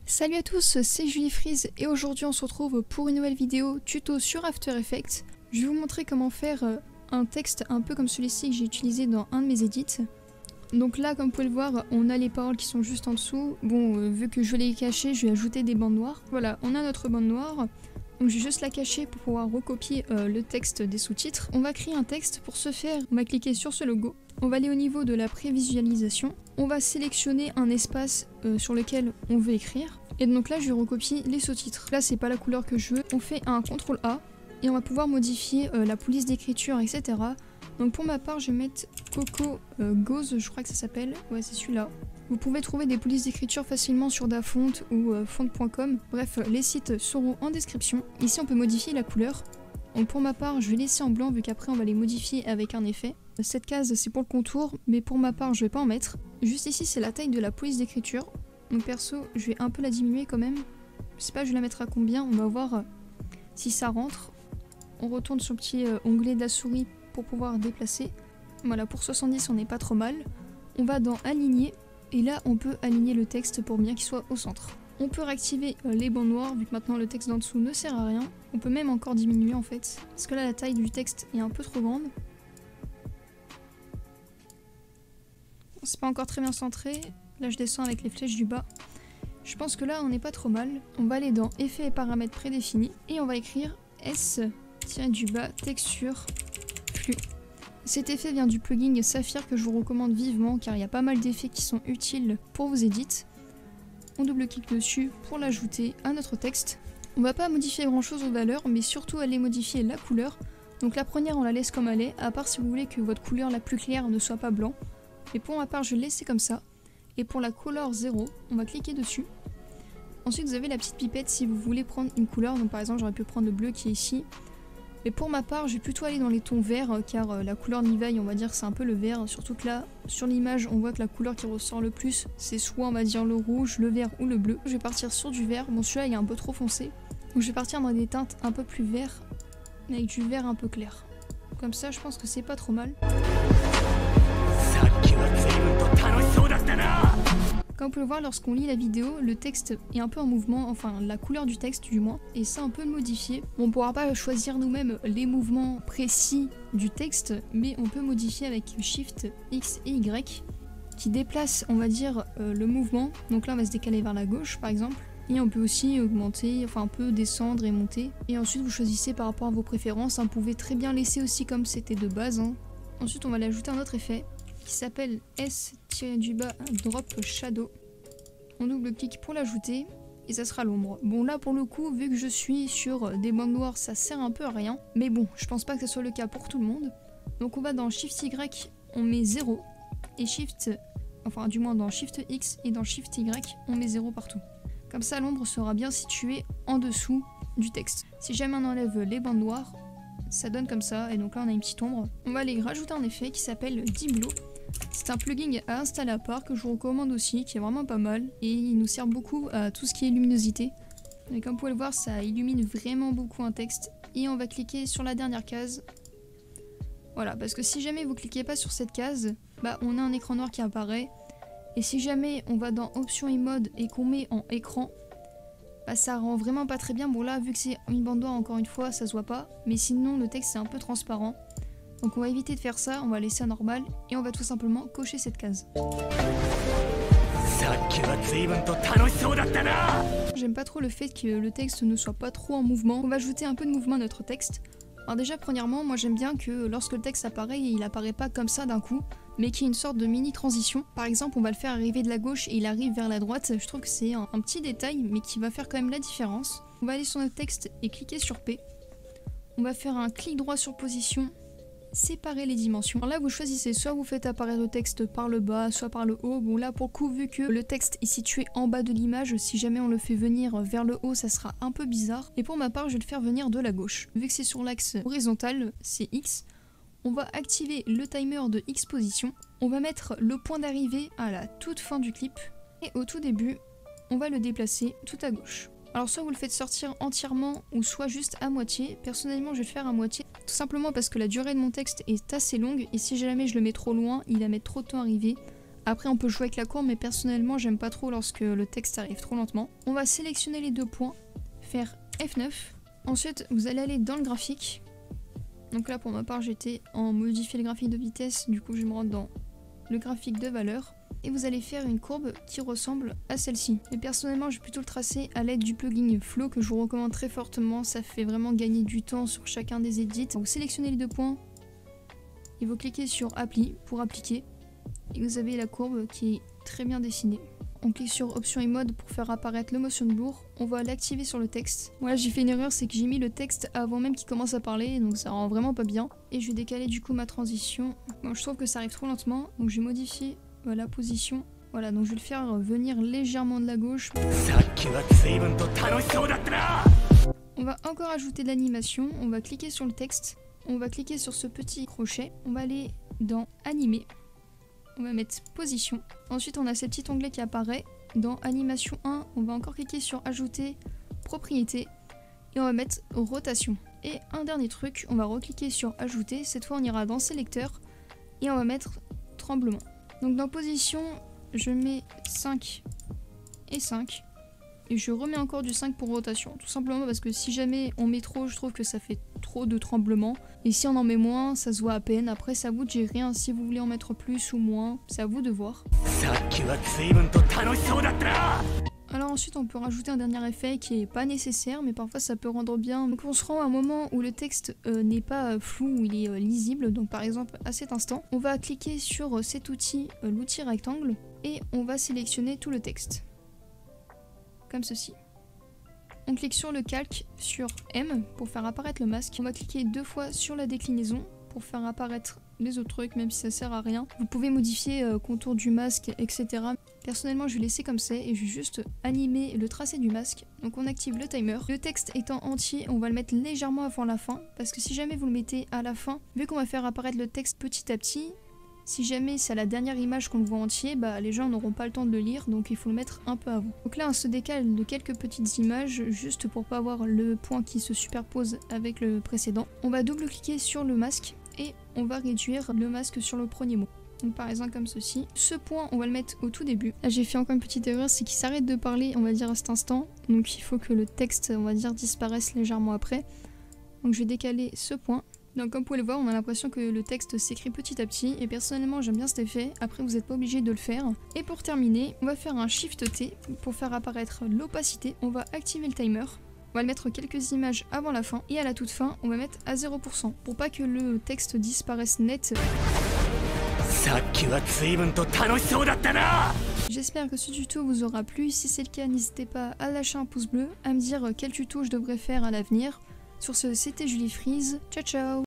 Salut à tous, c'est Julie Freeze et aujourd'hui on se retrouve pour une nouvelle vidéo tuto sur After Effects. Je vais vous montrer comment faire un texte un peu comme celui-ci que j'ai utilisé dans un de mes edits. Donc là, comme vous pouvez le voir, on a les paroles qui sont juste en dessous. Bon, vu que je vais les cacher, je vais ajouter des bandes noires. Voilà, on a notre bande noire. Donc je vais juste la cacher pour pouvoir recopier le texte des sous-titres. On va créer un texte. Pour ce faire, on va cliquer sur ce logo. On va aller au niveau de la prévisualisation. On va sélectionner un espace sur lequel on veut écrire. Et donc là, je vais recopier les sous-titres. Là, c'est pas la couleur que je veux. On fait un CTRL A et on va pouvoir modifier la police d'écriture, etc. Donc pour ma part, je vais mettre Coco Gauze, je crois que ça s'appelle. Ouais, c'est celui-là. Vous pouvez trouver des polices d'écriture facilement sur Dafont ou font.com. Bref, les sites seront en description. Ici, on peut modifier la couleur. Donc pour ma part, je vais laisser en blanc vu qu'après, on va les modifier avec un effet. Cette case, c'est pour le contour, mais pour ma part, je vais pas en mettre. Juste ici, c'est la taille de la police d'écriture. Donc perso, je vais un peu la diminuer quand même. Je sais pas, je vais la mettre à combien. On va voir si ça rentre. On retourne sur le petit onglet de la souris pour pouvoir déplacer. Voilà, pour 70, on n'est pas trop mal. On va dans Aligner. Et là, on peut aligner le texte pour bien qu'il soit au centre. On peut réactiver les bandes noires, vu que maintenant le texte d'en dessous ne sert à rien. On peut même encore diminuer en fait, parce que là, la taille du texte est un peu trop grande. C'est pas encore très bien centré. Là, je descends avec les flèches du bas. Je pense que là, on n'est pas trop mal. On va aller dans Effets et paramètres prédéfinis. Et on va écrire S-du-bas texture flux. Cet effet vient du plugin Saphir que je vous recommande vivement car il y a pas mal d'effets qui sont utiles pour vos edits. On double-clique dessus pour l'ajouter à notre texte. On va pas modifier grand chose aux valeurs mais surtout aller modifier la couleur. Donc la première on la laisse comme elle est, à part si vous voulez que votre couleur la plus claire ne soit pas blanc. Mais pour ma part je vais laisser comme ça. Et pour la couleur 0, on va cliquer dessus. Ensuite vous avez la petite pipette si vous voulez prendre une couleur. Donc par exemple j'aurais pu prendre le bleu qui est ici. Mais pour ma part, je vais plutôt aller dans les tons verts car la couleur Nivelle, on va dire que c'est un peu le vert. Surtout que là, sur l'image, on voit que la couleur qui ressort le plus, c'est soit on va dire le rouge, le vert ou le bleu. Je vais partir sur du vert. Bon, celui-là, il est un peu trop foncé. Donc je vais partir dans des teintes un peu plus vert, avec du vert un peu clair. Comme ça, je pense que c'est pas trop mal. Comme vous pouvez le voir, lorsqu'on lit la vidéo, le texte est un peu en mouvement, enfin la couleur du texte du moins, et ça on peut le modifier. Bon, on ne pourra pas choisir nous-mêmes les mouvements précis du texte, mais on peut modifier avec Shift X et Y, qui déplace, on va dire, le mouvement. Donc là on va se décaler vers la gauche par exemple, et on peut aussi augmenter, enfin un peu descendre et monter. Et ensuite vous choisissez par rapport à vos préférences, vous pouvez très bien laisser aussi comme c'était de base. Ensuite on va aller ajouter un autre effet, qui s'appelle S-du-bas Drop Shadow. On double-clique pour l'ajouter et ça sera l'ombre. Bon là pour le coup, vu que je suis sur des bandes noires, ça sert un peu à rien. Mais bon, je pense pas que ce soit le cas pour tout le monde. Donc on va dans Shift Y, on met 0. Et Shift, enfin du moins dans Shift X et dans Shift Y, on met 0 partout. Comme ça l'ombre sera bien située en dessous du texte. Si jamais on enlève les bandes noires, ça donne comme ça, et donc là on a une petite ombre. On va aller rajouter un effet qui s'appelle Diblo. C'est un plugin à installer à part que je vous recommande aussi, qui est vraiment pas mal, et il nous sert beaucoup à tout ce qui est luminosité. Et comme vous pouvez le voir, ça illumine vraiment beaucoup un texte. Et on va cliquer sur la dernière case. Voilà, parce que si jamais vous cliquez pas sur cette case, bah on a un écran noir qui apparaît. Et si jamais on va dans options et mode et qu'on met en écran, bah ça rend vraiment pas très bien. Bon là, vu que c'est une bande noire, encore une fois, ça se voit pas. Mais sinon, le texte c'est un peu transparent. Donc on va éviter de faire ça, on va laisser à normal. Et on va tout simplement cocher cette case. J'aime pas trop le fait que le texte ne soit pas trop en mouvement. On va ajouter un peu de mouvement à notre texte. Alors déjà, premièrement, moi j'aime bien que lorsque le texte apparaît, il apparaît pas comme ça d'un coup, mais qu'il y ait une sorte de mini transition. Par exemple, on va le faire arriver de la gauche et il arrive vers la droite. Je trouve que c'est un petit détail, mais qui va faire quand même la différence. On va aller sur notre texte et cliquer sur P. On va faire un clic droit sur position, séparer les dimensions. Alors là, vous choisissez, soit vous faites apparaître le texte par le bas, soit par le haut. Bon là, pour le coup, vu que le texte est situé en bas de l'image, si jamais on le fait venir vers le haut, ça sera un peu bizarre. Et pour ma part, je vais le faire venir de la gauche. Vu que c'est sur l'axe horizontal, c'est X. On va activer le timer de X position. On va mettre le point d'arrivée à la toute fin du clip. Et au tout début, on va le déplacer tout à gauche. Alors soit vous le faites sortir entièrement ou soit juste à moitié. Personnellement je vais le faire à moitié, tout simplement parce que la durée de mon texte est assez longue et si jamais je le mets trop loin, il va mettre trop de temps à arriver. Après on peut jouer avec la courbe mais personnellement j'aime pas trop lorsque le texte arrive trop lentement. On va sélectionner les 2 points, faire F9. Ensuite vous allez aller dans le graphique. Donc là pour ma part j'étais en modifier le graphique de vitesse, du coup je vais me rendre dans le graphique de valeur. Et vous allez faire une courbe qui ressemble à celle-ci. Et personnellement je vais plutôt le tracer à l'aide du plugin Flow que je vous recommande très fortement, ça fait vraiment gagner du temps sur chacun des edits. Vous sélectionnez les 2 points et vous cliquez sur Appli pour appliquer. Et vous avez la courbe qui est très bien dessinée. On clique sur Options et Mode pour faire apparaître le motion blur. On va l'activer sur le texte. Voilà, j'ai fait une erreur, c'est que j'ai mis le texte avant même qu'il commence à parler, donc ça rend vraiment pas bien. Et je vais décaler du coup ma transition. Bon, je trouve que ça arrive trop lentement, donc je vais modifier la position. Voilà, donc je vais le faire venir légèrement de la gauche. On va encore ajouter de l'animation. On va cliquer sur le texte. On va cliquer sur ce petit crochet. On va aller dans Animer. On va mettre position. Ensuite, on a ce petit onglet qui apparaît. Dans animation 1, on va encore cliquer sur ajouter propriété et on va mettre rotation. Et un dernier truc, on va recliquer sur ajouter. Cette fois, on ira dans sélecteur et on va mettre tremblement. Donc dans position, je mets 5 et 5. Et je remets encore du 5 pour rotation. Tout simplement parce que si jamais on met trop, je trouve que ça fait trop de tremblements. Et si on en met moins, ça se voit à peine. Après, c'est à vous de gérer. Hein. Si vous voulez en mettre plus ou moins, c'est à vous de voir. Alors ensuite, on peut rajouter un dernier effet qui est pas nécessaire, mais parfois ça peut rendre bien. Donc on se rend à un moment où le texte n'est pas flou, où il est lisible. Donc par exemple, à cet instant, on va cliquer sur cet outil, l'outil rectangle, et on va sélectionner tout le texte. Comme ceci. On clique sur le calque sur M pour faire apparaître le masque. On va cliquer 2 fois sur la déclinaison pour faire apparaître les autres trucs, même si ça sert à rien. Vous pouvez modifier contour du masque, etc. Personnellement, je vais laisser comme ça et je vais juste animer le tracé du masque. Donc on active le timer. Le texte étant entier, on va le mettre légèrement avant la fin parce que si jamais vous le mettez à la fin, vu qu'on va faire apparaître le texte petit à petit, si jamais c'est à la dernière image qu'on le voit entier, bah les gens n'auront pas le temps de le lire, donc il faut le mettre un peu avant. Donc là on se décale de quelques petites images, juste pour pas avoir le point qui se superpose avec le précédent. On va double-cliquer sur le masque et on va réduire le masque sur le premier mot. Donc par exemple comme ceci. Ce point on va le mettre au tout début. Là j'ai fait encore une petite erreur, c'est qu'il s'arrête de parler on va dire à cet instant. Donc il faut que le texte on va dire disparaisse légèrement après. Donc je vais décaler ce point. Donc comme vous pouvez le voir, on a l'impression que le texte s'écrit petit à petit et personnellement j'aime bien cet effet, après vous n'êtes pas obligé de le faire. Et pour terminer, on va faire un Shift T pour faire apparaître l'opacité. On va activer le timer, on va le mettre quelques images avant la fin et à la toute fin on va mettre à 0% pour pas que le texte disparaisse net. J'espère que ce tuto vous aura plu, si c'est le cas n'hésitez pas à lâcher un pouce bleu, à me dire quel tuto je devrais faire à l'avenir. Sur ce, c'était Julie Freeze, ciao ciao.